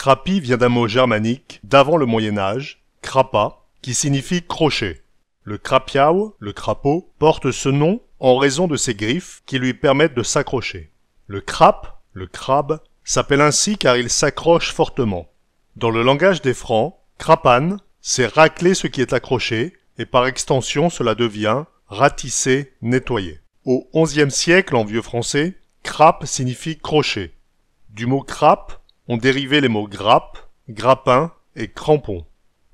Crapi vient d'un mot germanique d'avant le Moyen-Âge, crapa, qui signifie crochet. Le crapiau, le crapaud, porte ce nom en raison de ses griffes qui lui permettent de s'accrocher. Le crabe, s'appelle ainsi car il s'accroche fortement. Dans le langage des Francs, crapane, c'est racler ce qui est accroché, et par extension cela devient ratisser, nettoyer. Au XIe siècle, en vieux français, crape signifie crochet. Du mot crape, ont dérivé les mots grappe, grappin et crampon.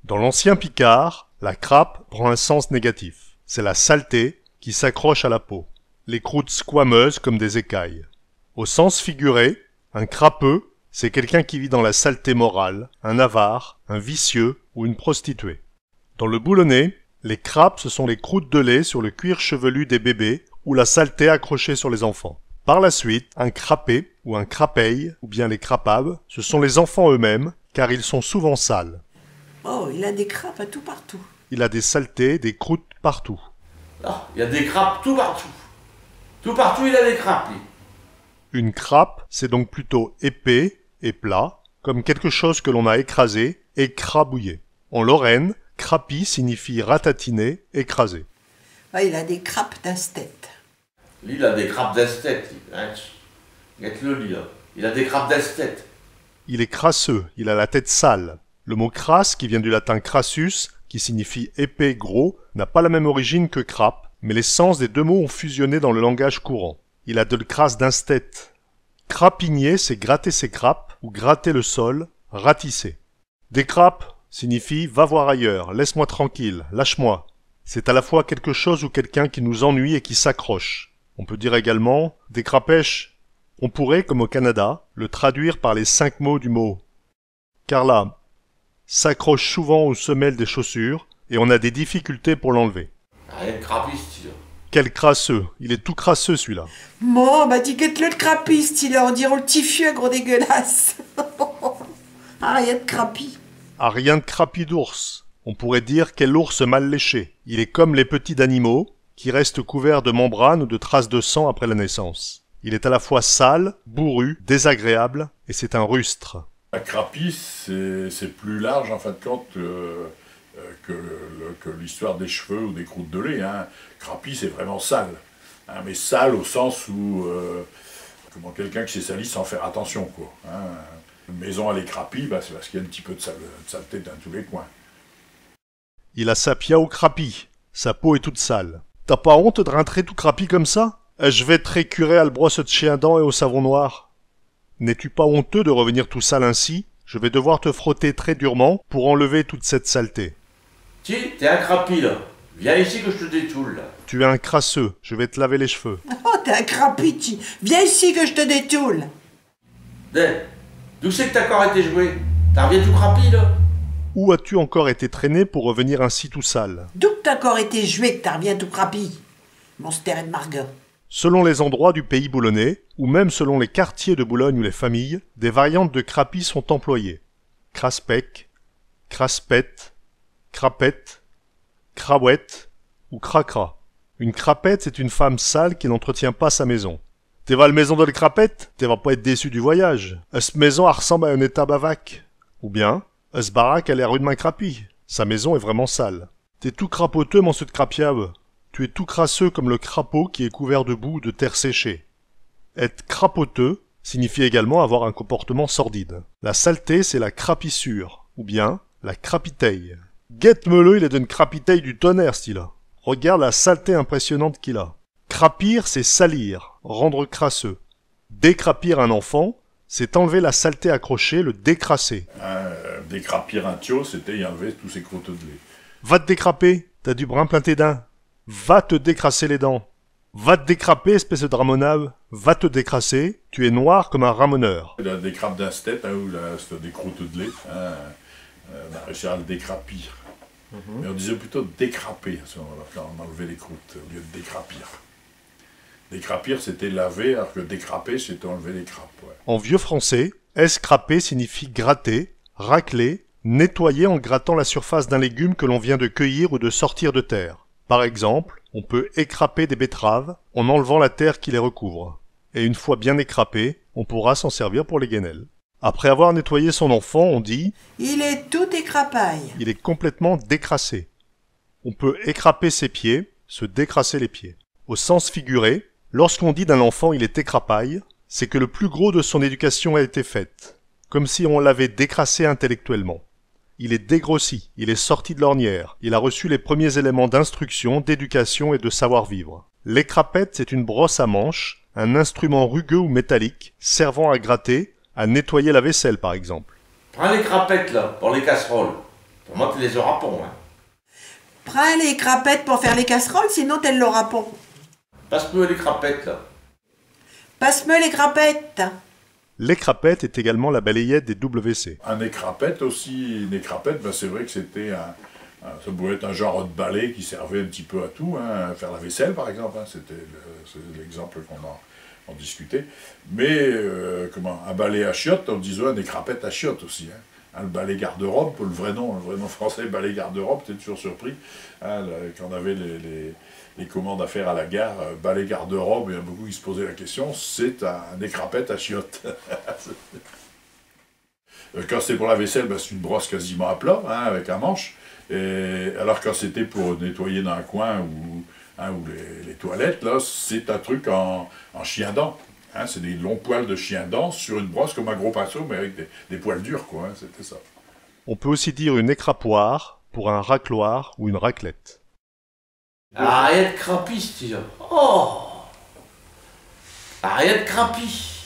Dans l'ancien picard, la crape prend un sens négatif. C'est la saleté qui s'accroche à la peau. Les croûtes squameuses comme des écailles. Au sens figuré, un crapeux, c'est quelqu'un qui vit dans la saleté morale, un avare, un vicieux ou une prostituée. Dans le boulonnais, les crapes ce sont les croûtes de lait sur le cuir chevelu des bébés ou la saleté accrochée sur les enfants. Par la suite, un crapé ou un crapeille, ou bien les crapabes, ce sont les enfants eux-mêmes, car ils sont souvent sales. Oh, il a des crapes à tout partout. Il a des saletés, des croûtes partout. Ah, il y a des crapes tout partout. Tout partout, il a des crapes, lui. Une crape, c'est donc plutôt épais et plat, comme quelque chose que l'on a écrasé, écrabouillé. En Lorraine, crapi signifie ratatiner, écraser. Ah, il a des crapes d'esthète. Lui, il a des crapes d'esthète. Hein. Regarde-le, lui, là. Il a des crapes d'esthète. Il est crasseux, il a la tête sale. Le mot crasse, qui vient du latin crassus, qui signifie épais, gros, n'a pas la même origine que crape, mais les sens des deux mots ont fusionné dans le langage courant. Il a de le crasse d'insthète. Crapigner, c'est gratter ses crapes, ou gratter le sol, ratisser. Des crapes signifie va voir ailleurs, laisse-moi tranquille, lâche-moi. C'est à la fois quelque chose ou quelqu'un qui nous ennuie et qui s'accroche. On peut dire également des crapèches. On pourrait, comme au Canada, le traduire par les 5 mots du mot. Carla s'accroche souvent aux semelles des chaussures et on a des difficultés pour l'enlever. Rien de crapiste, là. Quel crasseux, il est tout crasseux celui-là. Bon, bah dis-le le crapiste, il a, on dirait le petit fieu gros dégueulasse. Ah, rien de crapi. Ah, rien de crapi d'ours. On pourrait dire quel ours mal léché. Il est comme les petits animaux qui restent couverts de membranes ou de traces de sang après la naissance. Il est à la fois sale, bourru, désagréable et c'est un rustre. La crapie, c'est plus large en fin de compte que l'histoire des cheveux ou des croûtes de lait. Hein. Crapie, c'est vraiment sale. Hein, mais sale au sens où comment quelqu'un qui s'est sali sans faire attention. Quoi, hein. Une maison elle est crapie, bah, c'est parce qu'il y a un petit peu de saleté dans tous les coins. Il a sa piaou crapi. Sa peau est toute sale. T'as pas honte de rentrer tout crapi comme ça? Je vais te récurer à le brosse de chien à dents et au savon noir. N'es-tu pas honteux de revenir tout sale ainsi? Je vais devoir te frotter très durement pour enlever toute cette saleté. Tiens, t'es un crapi, là. Viens ici que je te détoule, là. Tu es un crasseux, je vais te laver les cheveux. Oh, t'es un crapiti. Viens ici que je te détoule. D'où c'est que t'as encore été joué? T'as reviens tout crapi, là? Où as-tu encore été traîné pour revenir ainsi tout sale? D'où que t'as encore été joué que t'as reviens tout crapi? Monster et de Margot. Selon les endroits du pays boulonnais, ou même selon les quartiers de Boulogne ou les familles, des variantes de crapi sont employées. Craspec, craspette, crapette, crawette ou cracra. Une crapette, c'est une femme sale qui n'entretient pas sa maison. T'es va à la maison de la crapette, t'es va pas être déçu du voyage. Cette maison elle ressemble à un étable à vac. Ou bien, cette baraque elle est rudement crapie. Sa maison est vraiment sale. T'es tout crapoteux, mon de crapiave. Tu es tout crasseux comme le crapaud qui est couvert de boue ou de terre séchée. Être crapoteux signifie également avoir un comportement sordide. La saleté, c'est la crapissure, ou bien la crapiteille. Guette-me-le, il est d'une crapiteille du tonnerre, style. Regarde la saleté impressionnante qu'il a. Crapir, c'est salir, rendre crasseux. Décrapir un enfant, c'est enlever la saleté accrochée, le décrasser. Décrapir un tio, c'était y enlever tous ces croûtes de lait. Va te décraper, t'as du brin plein tes dents. Va te décrasser les dents. Va te décraper, espèce de dramonave. Va te décrasser, tu es noir comme un ramoneur. Il a des crapes d'insthète, hein, ou des croûtes de lait. Hein, on a réussi à le décrapir. Mais on disait plutôt décraper, à ce moment-là, quand on enlevait les croûtes, au lieu de décrapir. Décrapir, c'était laver, alors que décraper, c'était enlever les crapes. Ouais. En vieux français, escraper signifie gratter, racler, nettoyer en grattant la surface d'un légume que l'on vient de cueillir ou de sortir de terre. Par exemple, on peut écraper des betteraves en enlevant la terre qui les recouvre. Et une fois bien écrapées, on pourra s'en servir pour les guenelles. Après avoir nettoyé son enfant, on dit Il est tout écrapaille. « il est complètement décrassé ». On peut écraper ses pieds, se décrasser les pieds. Au sens figuré, lorsqu'on dit d'un enfant « il est écrapaille », c'est que le plus gros de son éducation a été faite, comme si on l'avait décrassé intellectuellement. Il est dégrossi, il est sorti de l'ornière, il a reçu les premiers éléments d'instruction, d'éducation et de savoir-vivre. L'écrapette, c'est une brosse à manches, un instrument rugueux ou métallique, servant à gratter, à nettoyer la vaisselle par exemple. Prends les crapettes là, pour les casseroles. Pour moi, tu les auras pas, hein. Prends les crapettes pour faire les casseroles, sinon t'elles l'aura pas. Passe-moi les crapettes là. Passe-moi les crapettes. L'écrapette est également la balayette des WC. Un écrapette aussi, une écrapette, ben c'est vrai que c'était ça pouvait être un genre de balai qui servait un petit peu à tout, hein, à faire la vaisselle par exemple, hein, c'est l'exemple qu'on discutait. Mais un balai à chiottes, on disait un écrapette à chiottes aussi. Hein, le balai garde-robe, le vrai nom français, balai garde-robe, t'es toujours surpris. Hein, quand on avait les commandes à faire à la gare, balai garde-robe, il y a beaucoup qui se posaient la question, c'est un écrapette à chiottes. Quand c'était pour la vaisselle, ben, c'est une brosse quasiment à plat, hein, avec un manche. Alors quand c'était pour nettoyer dans un coin ou les toilettes, là, c'est un truc en chien-dent. Hein, c'est des longs poils de chien-dent sur une brosse comme un gros pinceau, mais avec des poils durs, quoi. Hein, c'était ça. On peut aussi dire une écrapoire pour un racloir ou une raclette. Arrête crapi, ce Oh, arrête crapi.